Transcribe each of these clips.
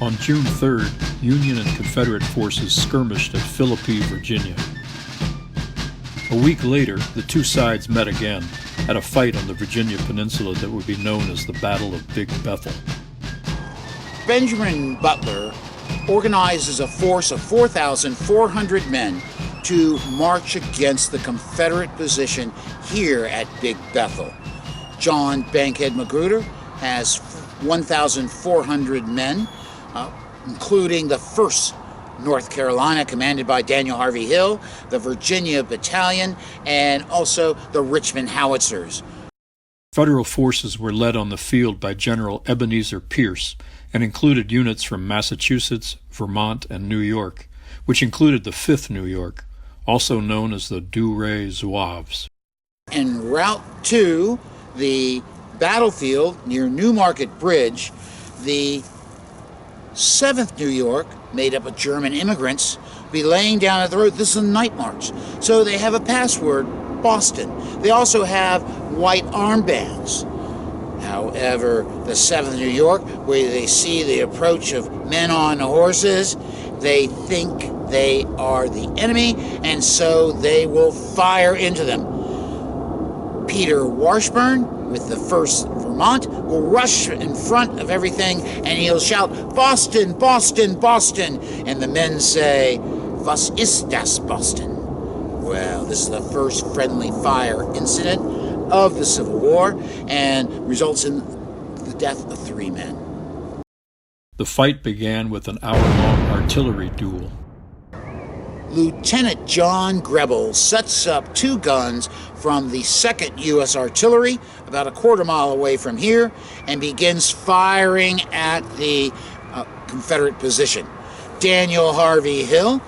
On June 3rd, Union and Confederate forces skirmished at Philippi, Virginia. A week later, the two sides met again at a fight on the Virginia Peninsula that would be known as the Battle of Big Bethel. Benjamin Butler organizes a force of 4,400 men to march against the Confederate position here at Big Bethel. John Bankhead Magruder has 1,400 men, including the 1st North Carolina, commanded by Daniel Harvey Hill, the Virginia Battalion, and also the Richmond Howitzers. Federal forces were led on the field by General Ebenezer Pierce and included units from Massachusetts, Vermont, and New York, which included the 5th New York, also known as the Douai Zouaves. En route to the battlefield near Newmarket Bridge, the 7th New York, made up of German immigrants, be laying down at the road. This is a night march. So they have a password, Boston. They also have white armbands. However, the 7th New York, where they see the approach of men on horses, they think they are the enemy, and so they will fire into them. Peter Washburn, with the 1st Vermont, will rush in front of everything, and he'll shout, "Boston, Boston, Boston!" And the men say, "Was ist das, Boston?" Well, this is the first friendly fire incident of the Civil War and results in the death of 3 men. The fight began with an hour-long artillery duel. Lieutenant John Grebel sets up 2 guns from the 2nd U.S. Artillery, about a quarter mile away from here, and begins firing at the Confederate position. Daniel Harvey Hill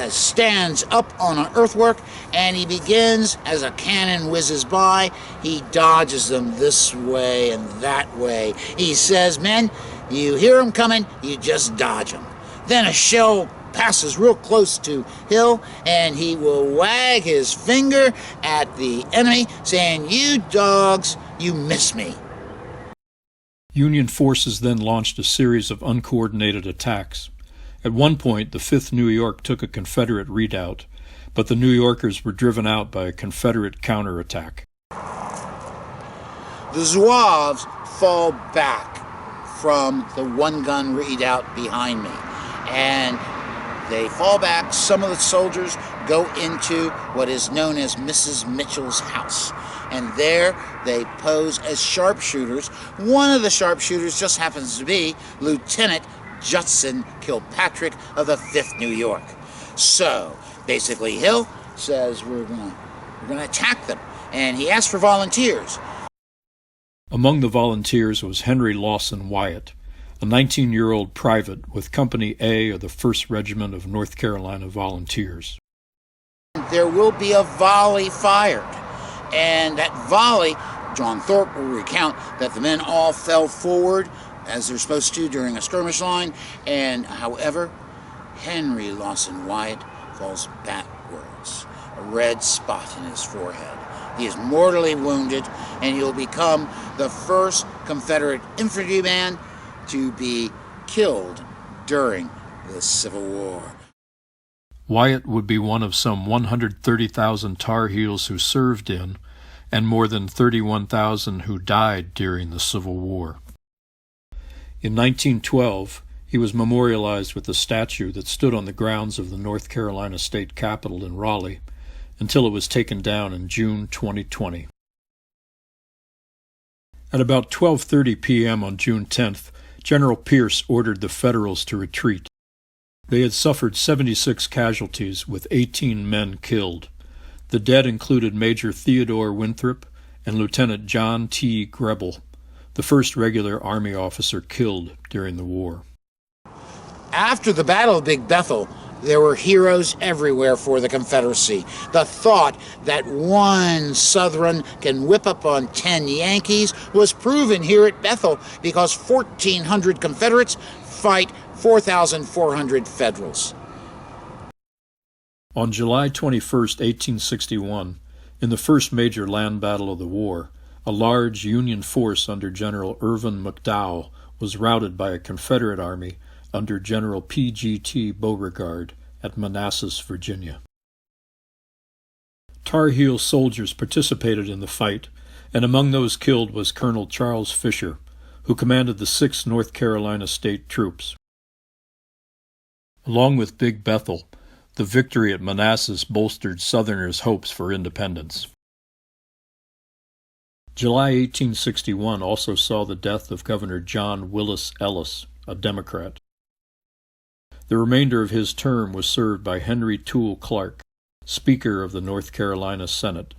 stands up on an earthwork, and he begins, as a cannon whizzes by, he dodges them this way and that way. He says, "Men, you hear them coming, you just dodge them." Then a shell passes real close to Hill, and he will wag his finger at the enemy, saying, "You dogs, you miss me." Union forces then launched a series of uncoordinated attacks. At one point, the 5th New York took a Confederate redoubt, but the New Yorkers were driven out by a Confederate counterattack. The Zouaves fall back from the 1-gun redoubt behind me, and they fall back. Some of the soldiers go into what is known as Mrs. Mitchell's house, and there they pose as sharpshooters. One of the sharpshooters just happens to be Lieutenant Judson Kilpatrick of the 5th New York. So basically Hill says we're gonna attack them, and he asks for volunteers. Among the volunteers was Henry Lawson Wyatt, a 19-year-old private with Company A of the 1st Regiment of North Carolina Volunteers. There will be a volley fired, and that volley, John Thorpe will recount that the men all fell forward as they're supposed to during a skirmish line, and however, Henry Lawson Wyatt falls backwards, a red spot in his forehead. He is mortally wounded, and he'll become the 1st Confederate infantryman to be killed during the Civil War. Wyatt would be one of some 130,000 Tar Heels who served in, and more than 31,000 who died during the Civil War. In 1912, he was memorialized with a statue that stood on the grounds of the North Carolina State Capitol in Raleigh until it was taken down in June 2020. At about 12:30 p.m. on June 10th, General Pierce ordered the Federals to retreat. They had suffered 76 casualties, with 18 men killed. The dead included Major Theodore Winthrop and Lieutenant John T. Grebel, the 1st regular Army officer killed during the war. After the Battle of Big Bethel, there were heroes everywhere for the Confederacy. The thought that one Southron can whip up on 10 Yankees was proven here at Bethel, because 1,400 Confederates fight 4,400 Federals. On July 21, 1861, in the first major land battle of the war, a large Union force under General Irvin McDowell was routed by a Confederate army under General P.G.T. Beauregard at Manassas, Virginia. Tar Heel soldiers participated in the fight, and among those killed was Colonel Charles Fisher, who commanded the 6th North Carolina State Troops. Along with Big Bethel, the victory at Manassas bolstered Southerners' hopes for independence. July 1861 also saw the death of Governor John Willis Ellis, a Democrat. The remainder of his term was served by Henry Toole Clark, Speaker of the North Carolina Senate.